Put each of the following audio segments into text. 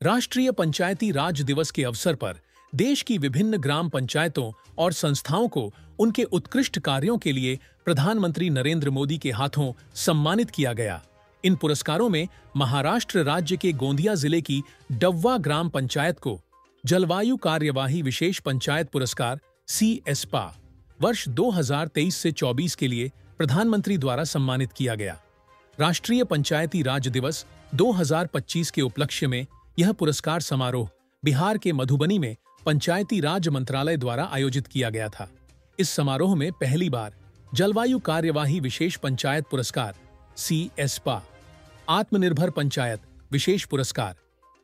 राष्ट्रीय पंचायती राज दिवस के अवसर पर देश की विभिन्न ग्राम पंचायतों और संस्थाओं को उनके उत्कृष्ट कार्यों के लिए प्रधानमंत्री नरेंद्र मोदी के हाथों सम्मानित किया गया। इन पुरस्कारों में महाराष्ट्र राज्य के गोंदिया जिले की डव्वा ग्राम पंचायत को जलवायु कार्यवाही विशेष पंचायत पुरस्कार CSPA वर्ष 2023 से 24 के लिए प्रधानमंत्री द्वारा सम्मानित किया गया। राष्ट्रीय पंचायती राज दिवस 2025 के उपलक्ष्य में यह पुरस्कार समारोह बिहार के मधुबनी में पंचायती राज मंत्रालय द्वारा आयोजित किया गया था। इस समारोह में पहली बार जलवायु कार्यवाही विशेष पंचायत पुरस्कार CSPA, आत्मनिर्भर पंचायत विशेष पुरस्कार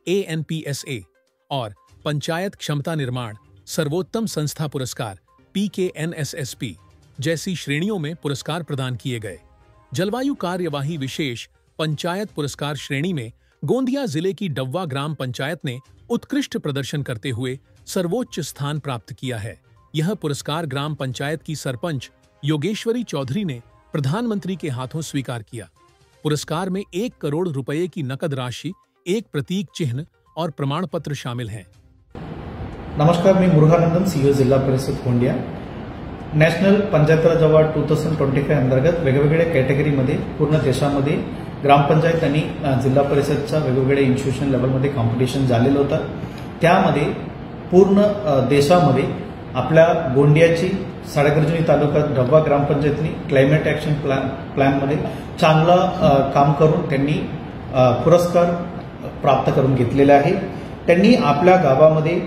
ANPSA और पंचायत क्षमता निर्माण सर्वोत्तम संस्था पुरस्कार PKNSSP जैसी श्रेणियों में पुरस्कार प्रदान किए गए। जलवायु कार्यवाही विशेष पंचायत पुरस्कार श्रेणी में गोंदिया जिले की डव्वा ग्राम पंचायत ने उत्कृष्ट प्रदर्शन करते हुए सर्वोच्च स्थान प्राप्त किया है। यह पुरस्कार ग्राम पंचायत की सरपंच योगेश्वरी चौधरी ने प्रधानमंत्री के हाथों स्वीकार किया। पुरस्कार में 1 करोड़ रुपए की नकद राशि, एक प्रतीक चिन्ह और प्रमाण पत्र शामिल हैं। नमस्कार, मी मुरुगानंदन, CEO जिल्हा परिषद गोंदिया। नॅशनल पंचायत राज अवॉर्ड 2025 अंतर्गत वेगवेगळ्या कॅटेगरीमध्ये पूर्ण देशामध्ये ग्रामपंचायत आणि जिल्हा परिषदच्या वेगवेगळ्या इन्स्टिट्यूशन लेवलमध्ये कॉम्पिटिशन झालेलं होतं। त्यामध्ये पूर्ण देशामध्ये आपल्या गोंदियाची साडेगर्जुनी तालुक्यात डव्वा ग्रामपंचायतनी क्लायमेट ऍक्शन प्लॅनमध्ये चांगलं काम करून त्यांनी पुरस्कार प्राप्त करून घेतलेले आहे। त्यांनी आपल्या गावामध्ये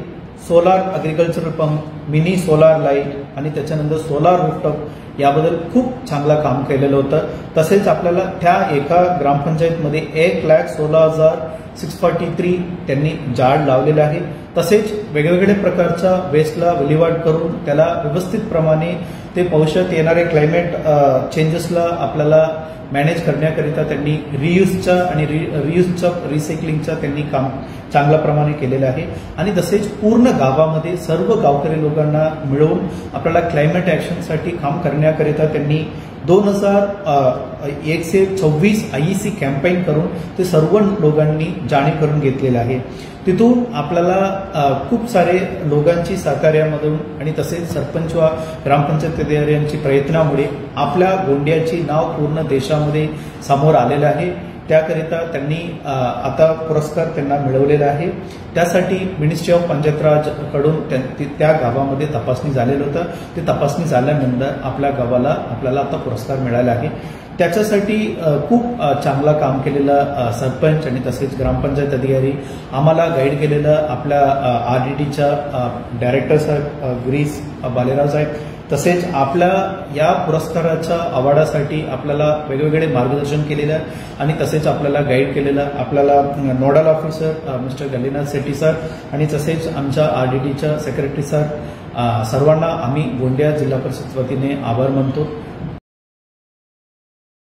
solar agricultural pump, mini solar light आणि त्याच्यानंतर सोलार रूफटॉप याबद्दल खूप चांगलं काम केलेलं होतं। तसेच आपल्याला त्या एका ग्रामपंचायतमध्ये 1,16,643 त्यांनी झाड लावलेले आहे। तसेच वेगवेगळ्या प्रकारच्या वेस्टला विल्हेवाट करून त्याला व्यवस्थितप्रमाणे ते भविष्यात येणारे क्लायमेट चेंजेसला आपल्याला मॅनेज करण्याकरिता त्यांनी रियूजच्या आणि रिसायकलिंगच्या त्यांनी काम चांगल्या प्रमाणे केलेलं आहे। आणि तसेच पूर्ण गावामध्ये सर्व गावकरी लोकांना मिळवून आपल्याला क्लायमेट ऍक्शनसाठी काम करण्याकरिता त्यांनी 2126 IEC कॅम्पेन करून ते सर्व लोकांनी जाणीव करून घेतलेलं आहे। तिथून आपल्याला खूप सारे लोकांची सहकार्यामधून आणि तसेच सरपंच व ग्रामपंचायत अधिकाऱ्यांची प्रयत्नामुळे आपल्या गोंदियाची नाव पूर्ण देशामध्ये समोर आलेलं आहे। त्याकरिता त्यांनी आता पुरस्कार त्यांना मिळवलेला आहे। त्यासाठी मिनिस्ट्री ऑफ पंचायत राज कडून त्या गावामध्ये तपासणी झालेलं होतं। ते तपासणी झाल्यानंतर आपल्या गावाला आपल्याला आता पुरस्कार मिळाला आहे। त्याच्यासाठी खूप चांगला काम केलेलं सरपंच आणि तसेच ग्रामपंचायत अधिकारी आम्हाला गाईड केलेलं आपल्या RDDच्या डायरेक्टर साहेब गिरीश बालेराव साहेब, तसेच आपल्या या पुरस्काराच्या अवॉर्डासाठी आपल्याला वेगवेगळे मार्गदर्शन केलेलं आणि तसेच आपल्याला गाईड केलेलं आपल्याला nodal officer mister Gallinath Setty sir आणि तसेच आमच्या RDDच्या सेक्रेटरी सर सर्वांना आम्ही गोंदिया जिल्हा परिषद वतीने आभार मानतो।